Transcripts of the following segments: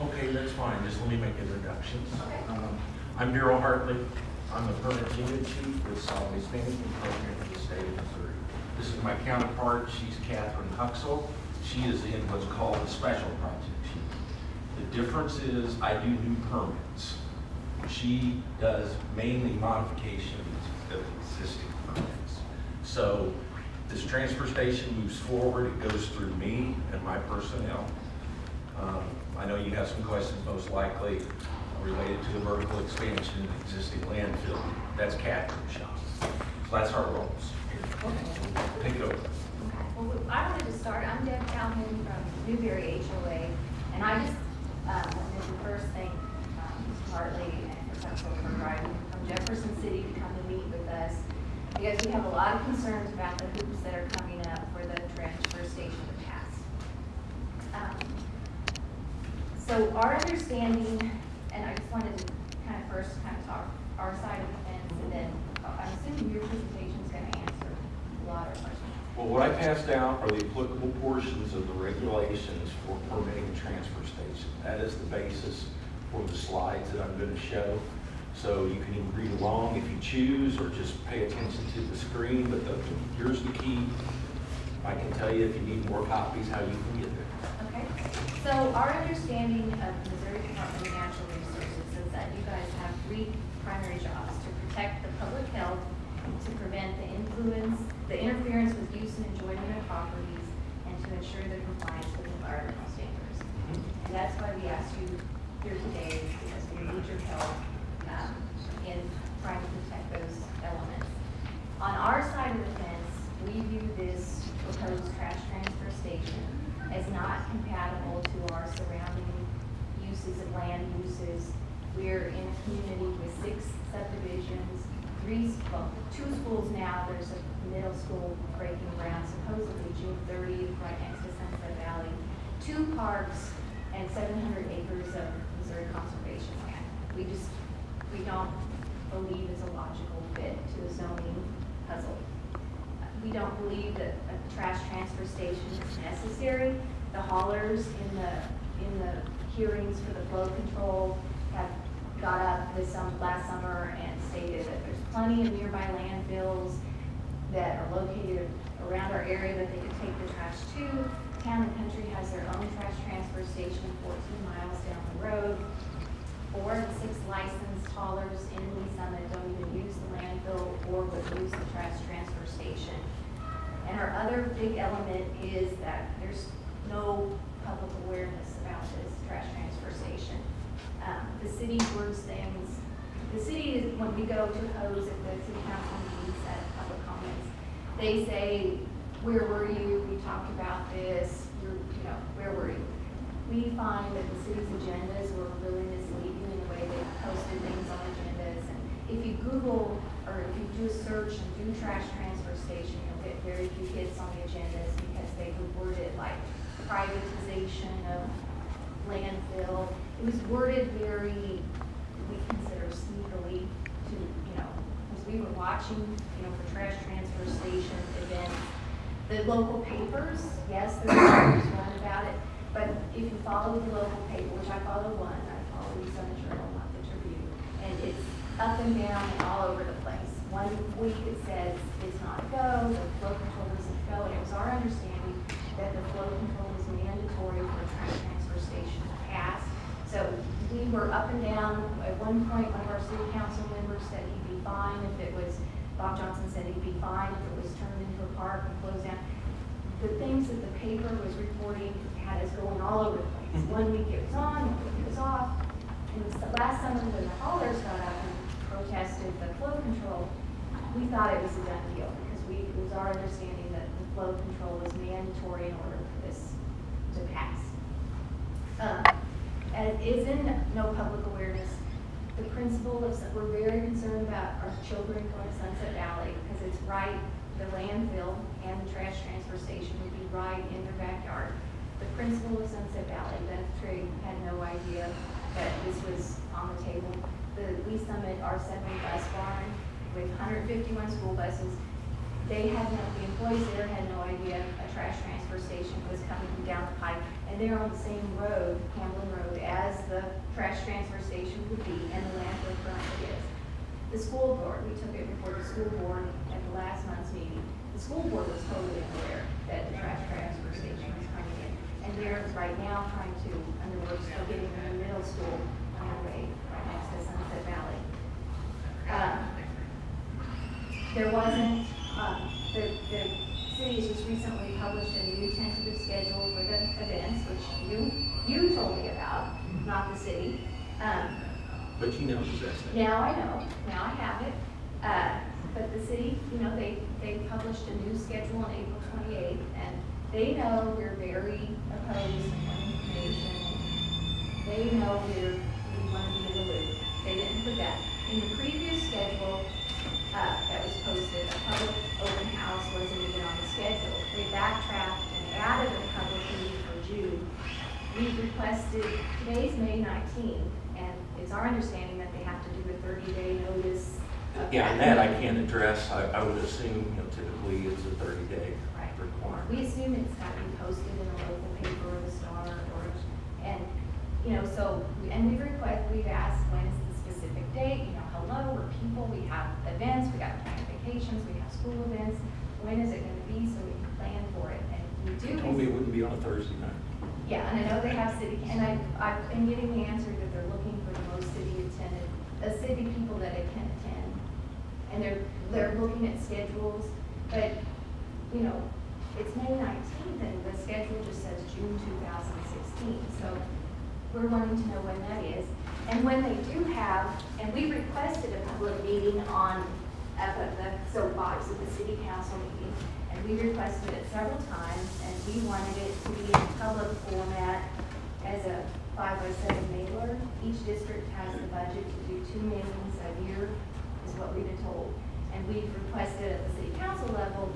Okay, that's fine. Just let me make introductions. Okay. I'm Daryl Hartley. I'm the permit unit chief with Solid Waste Management Program for the state of Missouri. This is my counterpart. She's Catherine Huxell. She is in what's called the special project chief. The difference is I do new permits. She does mainly modifications of existing permits. So this transfer station moves forward. It goes through me and my personnel. I know you have some questions most likely related to the vertical expansion of the existing landfill. That's Catherine's shop. So that's our roles. Take it over. Okay. Well, I wanted to start. I'm Deb Calhoun from Newberry HOA, and I just wanted to first thank Mr. Hartley and Ms. Huxell for driving from Jefferson City to come to meet with us, because we have a lot of concerns about the hoops that are coming up for the transfer station to pass. So our understanding, and I just wanted to first talk our side of the fence, and then I'm assuming your presentation is going to answer a lot of questions. Well, what I passed out are the applicable portions of the regulations for permitting a transfer station. That is the basis for the slides that I'm going to show. So you can even read along if you choose, or just pay attention to the screen. But here's the key. I can tell you if you need more copies how you can get there. Okay. So our understanding of the Missouri Department of Natural Resources is that you guys have three primary jobs: to protect the public health, to prevent the interference with use and enjoyment of properties, and to ensure the compliance with environmental standards. And that's why we asked you here today, because we need your help in trying to protect those elements. On our side of the fence, we view this proposed trash transfer station as not compatible to our surrounding uses and land uses. We're in a community with 6 subdivisions, 2 schools now. There's a middle school breaking ground supposedly June 30th right next to Sunset Valley, 2 parks, and 700 acres of Missouri conservation land. We don't believe it's a logical fit to the zoning puzzle. We don't believe that a trash transfer station is necessary. The haulers in the hearings for the flow control have got up last summer and stated that there's plenty of nearby landfills that are located around our area that they could take the trash to. Town and Country has their own trash transfer station 14 miles down the road. 4 of the 6 licensed haulers in Lee Summit don't even use the landfill or would use the trash transfer station. And our other big element is that there's no public awareness about this trash transfer station. The city words things. The city is, when we go to hose at the city council meetings at public comments, they say, "Where were you? We talked about this. Where were you?" We find that the city's agendas were really misleading in the way they posted things on agendas. And if you Google or if you do a search and do trash transfer station, you'll get very few hits on the agendas because they would word it like privatization of landfill. It was worded very, we consider sneakily to, as we were watching, for trash transfer station events. The local papers, yes, there are papers run about it, but if you follow the local paper, which I follow one, I follow the Summit Journal, not the Tribune, and it's up and down and all over the place. One week it says it's not a go, the flow control doesn't go, and it was our understanding that the flow control was mandatory for a trash transfer station to pass. So we were up and down. At one point, one of our city council members said he'd be fine if it was, Bob Johnson said he'd be fine if it was turned into a park and closed down. The things that the paper was reporting had us going all over the place. One week it was on, one week it was off. And last summer when the haulers got up and protested the flow control, we thought it was a done deal because it was our understanding that the flow control was mandatory in order for this to pass. And it is in no public awareness. The principle of, we're very concerned about our children going to Sunset Valley because it's right, the landfill and the trash transfer station would be right in their backyard. The principal of Sunset Valley, Beth Trigg, had no idea that this was on the table. The Lee Summit R7 bus barn with 151 school buses, the employees there had no idea a trash transfer station was coming down the pipe. And and they're on the same road, Hamlin Road, as the trash transfer station would be and the landfill currently is. The school board, we took it before the school board at the last month's meeting. The school board was totally unaware that the trash transfer station was coming in. And they're right now trying to, and the works of getting the middle school underway right next to Sunset Valley. There wasn't, the city has just recently published a new tentative schedule for the events, which you told me about, not the city. But you know who's that. Now I know, now I have it. But the city, you know, they published a new schedule on April 28th, and they know we're very opposed to information. They know we want to be in the loop. They didn't put that. In the previous schedule that was posted, a public open house wasn't even on the schedule. We backtracked and added a public meeting for June. We've requested, today's May 19th, and it's our understanding that they have to do a 30-day notice. Yeah, and that I can't address. I would assume, you know, typically it's a 30-day Right. requirement. We assume it's got to be posted in a local paper or the Star, and, you know, so, and we've asked when is the specific date, you know, hello, we're people, we have events, we got planned vacations, we have school events, when is it going to be so we can plan for it, and we do. They told me it wouldn't be on a Thursday night. Yeah, and I know they have city, and I've been getting the answer that they're looking for the most city people that it can attend. And they're looking at schedules, but, you know, it's May 19th and the schedule just says June 2016. So we're wanting to know when that is. And when they do have, and we requested a public meeting on, at the soapbox at the city council meeting, and we requested it several times, and we wanted it to be in public format as a 5/7 mailer. Each district has the budget to do 2 mailings a year, is what we've been told. And we've requested at the city council level,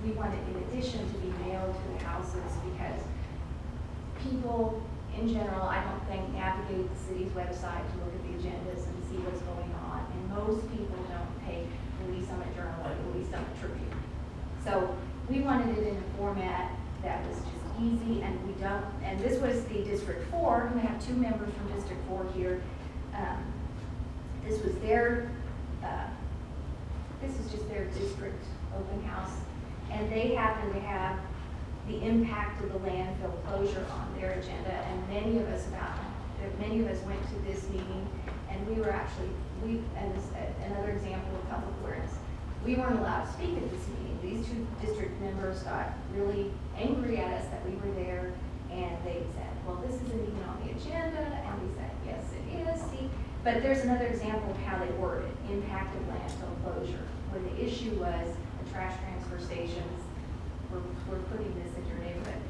we want it in addition to be mailed to the houses because people in general, I don't think, navigate the city's website to look at the agendas and see what's going on. And most people don't take the Lee Summit Journal or the Lee Summit Tribune. So we wanted it in a format that was just easy, and we don't, and this was the District 4, and we have 2 members from District 4 here. This was their, this is just their district open house, and they happen to have the impact of the landfill closure on their agenda, and many of us went to this meeting, and we were actually, and this, another example of public awareness, we weren't allowed to speak at this meeting. These 2 district members got really angry at us that we were there, and they said, well, this isn't even on the agenda, and we said, yes, it is. See, but there's another example of how they worded it, impact of landfill closure, when the issue was the trash transfer stations, we're putting this in your neighborhood.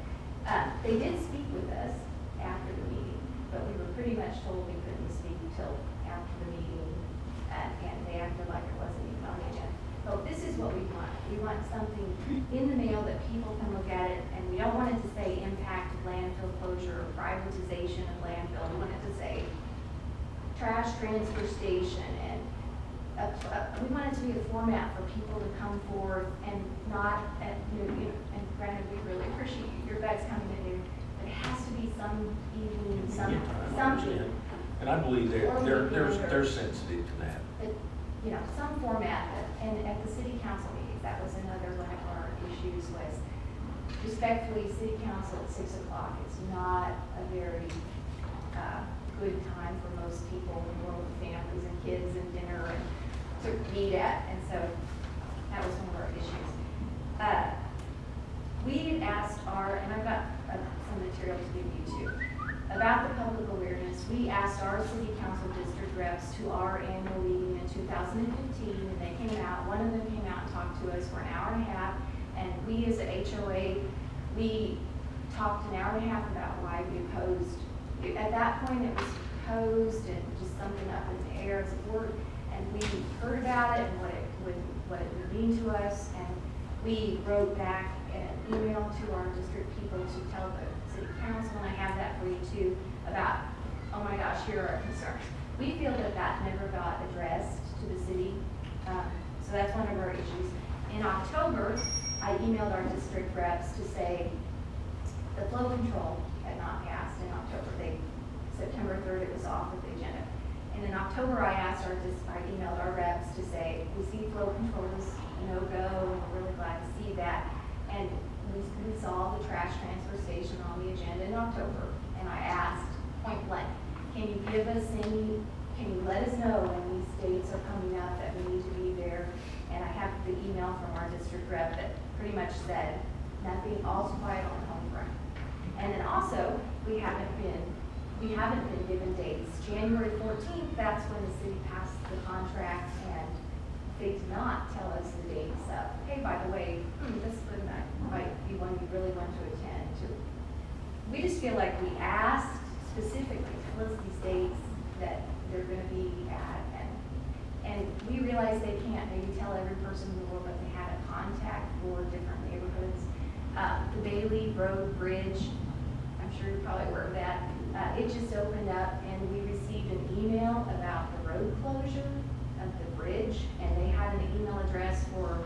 They did speak with us after the meeting, but we were pretty much told we couldn't speak until after the meeting, and they acted like it wasn't even on the agenda. So this is what we want. We want something in the mail that people can look at it, and we don't want it to say impact of landfill closure or privatization of landfill. We want it to say trash transfer station, and we want it to be a format for people to come forth and not, and granted, we really appreciate your guys coming in here, but it has to be some evening, something. And I believe they're sensitive to that. But, you know, some format, and at the city council meetings, that was another one of our issues was respectfully, city council at 6 o'clock, it's not a very good time for most people in the world of families and kids and dinner and to meet at, and so that was one of our issues. We asked and I've got some material to give you too, about the public awareness. We asked our city council district reps to our annual meeting in 2015, and they came out, one of them came out and talked to us for an hour and a half, and we as an HOA, we talked an hour and a half about why we opposed. At that point, it was proposed and just something up in the air as a board, and we heard about it and what it would mean to us, and we wrote back an email to our district people to tell the city council, and I have that for you too, about, oh my gosh, here are our concerns. We feel that never got addressed to the city, so that's one of our issues. In October, I emailed our district reps to say, the flow control, had not passed in October. September 3rd, it was off of the agenda. And in October, I emailed our reps to say, we see flow control is a no-go, and we're really glad to see that. And we saw the trash transfer station on the agenda in October, and I asked point blank, can you let us know when these dates are coming up that we need to be there? And I have the email from our district rep that pretty much said, nothing, all's quiet on the home front. And then also, we haven't been given dates. January 14th, that's when the city passed the contract, and they did not tell us the dates of, hey, by the way, this might be one you really want to attend to. We just feel like we asked specifically, tell us these dates that they're gonna be at, and we realize they can't maybe tell every person in the world, but they had a contact for different neighborhoods. The Bailey Road Bridge, I'm sure you're probably aware of that. It just opened up, and we received an email about the road closure of the bridge, and they had an email address for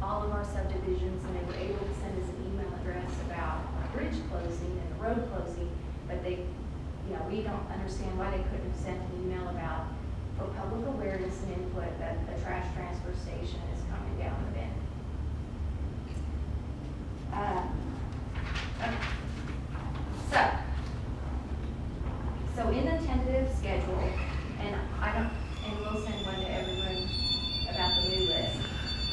all of our subdivisions, and they were able to send us an email address about a bridge closing and the road closing, but they, we don't understand why they couldn't have sent an email about, for public awareness and input, that the trash transfer station is coming down the bend. So in the tentative schedule, and we'll send one to everyone about the new list,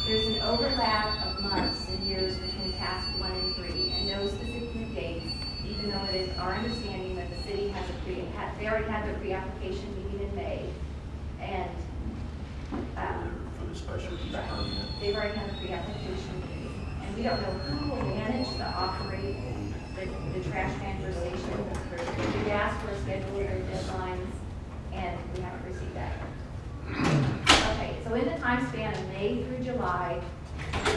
there's an overlap of months and years between task 1 and 3, and no specific dates, even though it is our understanding that the city has they already had their pre-application meeting in May, and For the special use permit. they've already had the pre-application meeting, and we don't know who will manage to operate the trash transfer station. We asked for a schedule of deadlines, and we haven't received that. Okay, so in the time span of May through July,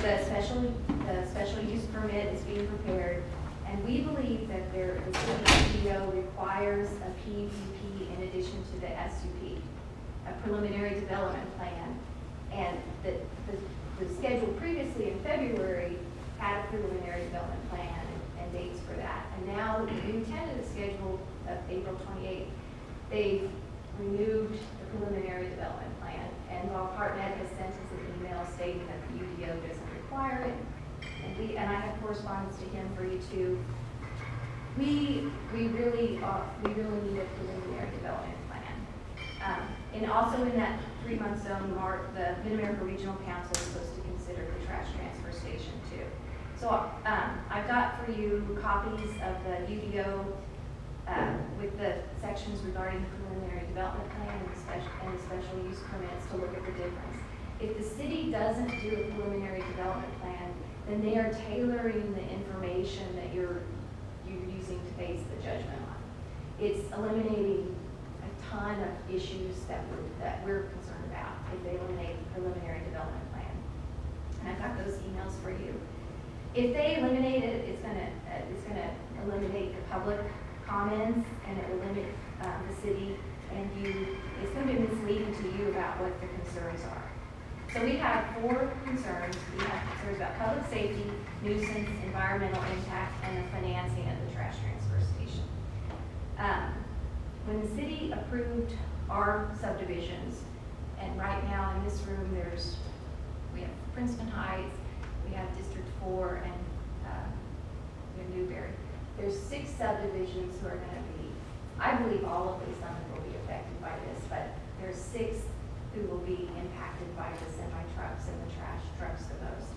the special use permit is being prepared, and we believe that the city PDO requires a PUP in addition to the SUP, a preliminary development plan, and the schedule previously in February had a preliminary development plan and dates for that. And now the new tentative schedule of April 28th, they've removed the preliminary development plan. And while Hartnett has sent us an email stating that the UDO doesn't require it, and I have correspondence to him for you too, we really need a preliminary development plan. And also in that 3-month zone, the Mid-America Regional Council is supposed to consider the trash transfer station too. So I've got for you copies of the UDO with the sections regarding the preliminary development plan and the special use permits to look at the difference. If the city doesn't do a preliminary development plan, then they are tailoring the information that you're using to base the judgment on. It's eliminating a ton of issues that we're concerned about if they eliminate the preliminary development plan. And I've got those emails for you. If they eliminate it, it's gonna eliminate the public comments, and it will limit the city and you. It's going to be misleading to you about what the concerns are. So we have 4 concerns. We have concerns about public safety, nuisance, environmental impact, and the financing of the trash transfer station. When the city approved our subdivisions, and right now in this room we have Princeton Heights, we have District 4, and we have Newberry. There's 6 subdivisions who are going to be, I believe all of these will be affected by this, but there's 6 who will be impacted by the semi-trucks and the trash trucks the most.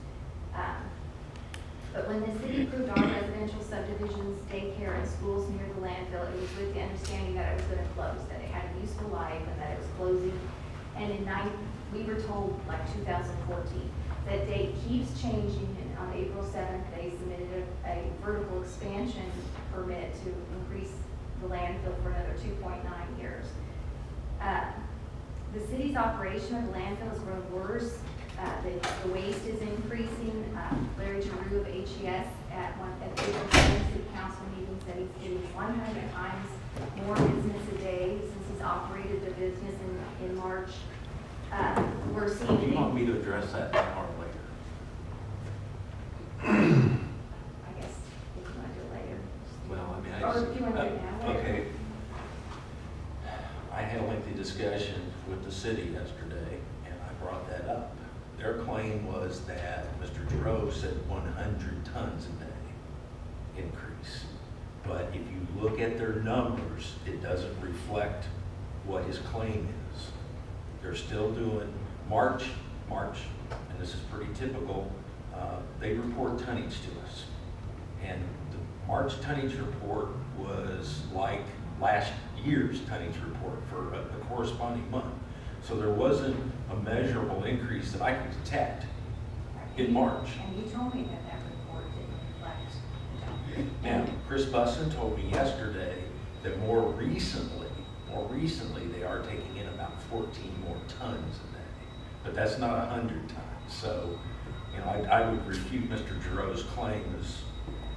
But when the city approved our residential subdivisions, daycare, and schools near the landfill, it was with the understanding that it was going to close, that it had a useful life, and that it was closing. And we were told, like 2014, that date keeps changing, and on April 7th, they submitted a vertical expansion permit to increase the landfill for another 2.9 years. The city's operation of the landfill has grown worse. The waste is increasing. Larry Giroux of HES at the April 7th City Council meeting said he's getting 100 times more business a day since he's operated the business in March. We're seeing. Do you want me to address that now or later? I guess if you want to do it later. Well, I mean, Or if you discussion with the city yesterday, and I brought that up. Their claim was that Mr. Giroux said 100 tons a day increase. But if you look at their numbers, it doesn't reflect what his claim is. They're still doing March, and this is pretty typical, they report tonnage to us. And the March tonnage report was like last year's tonnage report for a corresponding month. So there wasn't a measurable increase that I could detect in March. And you told me that report didn't reflect. Now, Chris Busson told me yesterday that more recently, they are taking in about 14 more tons a day. But that's not 100 tons. So, you know, I would refute Mr. Giroux's claim as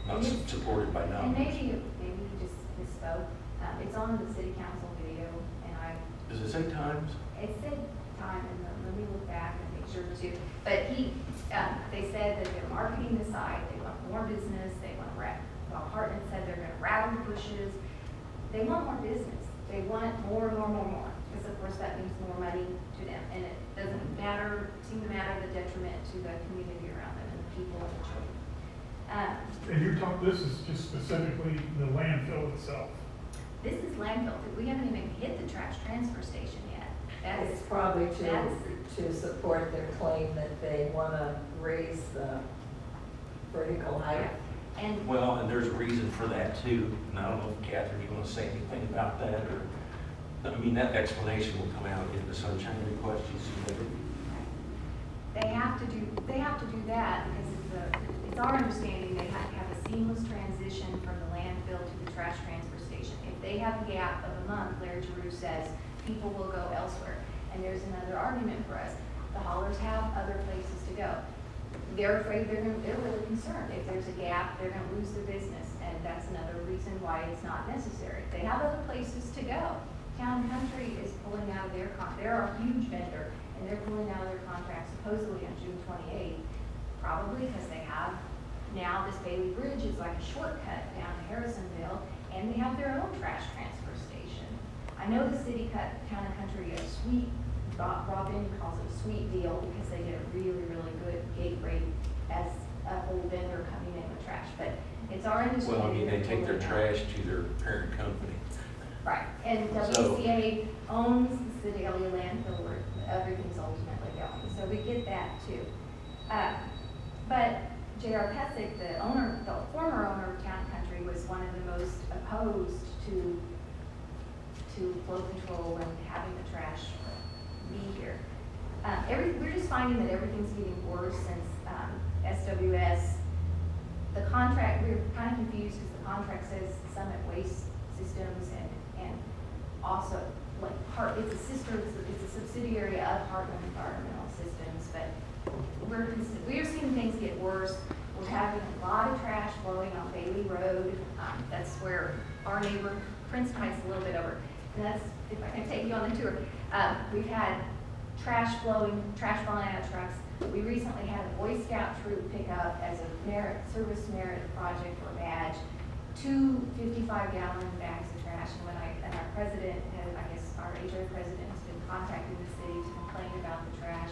not supported by numbers. And maybe you just misspoke. It's on the city council video, and Does it say times? it said time, and let me look back and make sure too. But they said that they're marketing the site, they want more business, they want to Hartman said they're gonna rattle bushes. They want more business. They want more. Because of course that means more money to them. And it doesn't seem to matter the detriment to the community around them and the people and the children. And you're talking, this is just specifically the landfill itself. This is landfill. We haven't even hit the trash transfer station yet. It's probably to support their claim that they want to raise the vertical height. And Well, and there's a reason for that too. And I don't know if Catherine, you want to say anything about that, or, I mean, that explanation will come out in the sunshine request you submitted. they have to do that because it's our understanding they have to have a seamless transition from the landfill to the trash transfer station. If they have a gap of a month, Larry Giroux says, people will go elsewhere. And there's another argument for us. The haulers have other places to go. They're afraid they're really concerned. If there's a gap, they're gonna lose their business. And that's another reason why it's not necessary. They have other places to go. Town and Country is pulling out of they're a huge vendor, and they're pulling out of their contract supposedly on June 28th, probably because they have now this Bailey Bridge is like a shortcut down to Harrisonville, and they have their own trash transfer station. I know the city cut Town and Country a sweet, Rob Indy calls it a sweet deal because they get a really good gate rate as a whole vendor coming in with trash, but it's our understanding. Well, I mean, they take their trash to their parent company. Right, and WCA owns the Sedalia landfill where everything's ultimately going, so we get that too. But J.R. Pesic, the former owner of Town and Country, was one of the most opposed to flow control and having the trash be here. We're just finding that everything's getting worse since SWS. The contract, we're kind of confused because the contract says Summit Waste Systems and also like it's a subsidiary of Heartland Environmental Systems, but we're seeing things get worse. We're having a lot of trash flowing on Bailey Road. That's where our neighbor, Princeton Heights, a little bit over. And that's, if I can take you on the tour. We've had trash falling out of trucks. We recently had a Boy Scout troop pick up as a service merit project or badge, 2 55-gallon bags of trash. And our president, I guess our HO president, has been contacting the city to complain about the trash.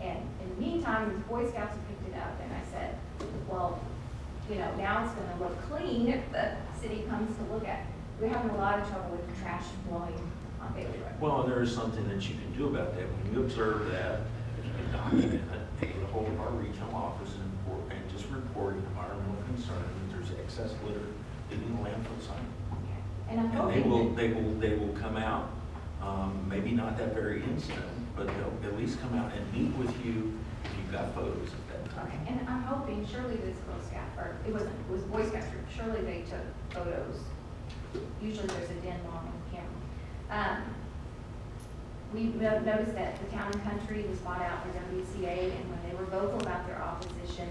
And in the meantime, these Boy Scouts have picked it up. And I said, well, you know, now it's going to look clean if the city comes to look at it. We're having a lot of trouble with the trash blowing on Bailey Road. Well, there is something that you can do about that. When you observe that, if you can document it, get a hold of our regional office and just report environmental concern that there's excess litter in the landfill site. And I'm And hoping they will come out, maybe not that very instant, but they'll at least come out and meet with you if you've got photos at that time. and I'm hoping surely this Girl Scout, or it was Boy Scout troop, surely they took photos. Usually there's a den mom on camera. We noticed that the Town and Country was bought out by WCA, and when they were vocal about their opposition,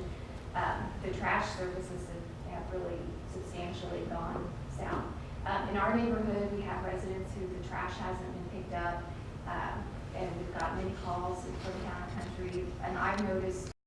the trash services have really substantially gone south. In our neighborhood, we have residents who the trash hasn't been picked up, and we've got many calls for the Town and Country, and I've noticed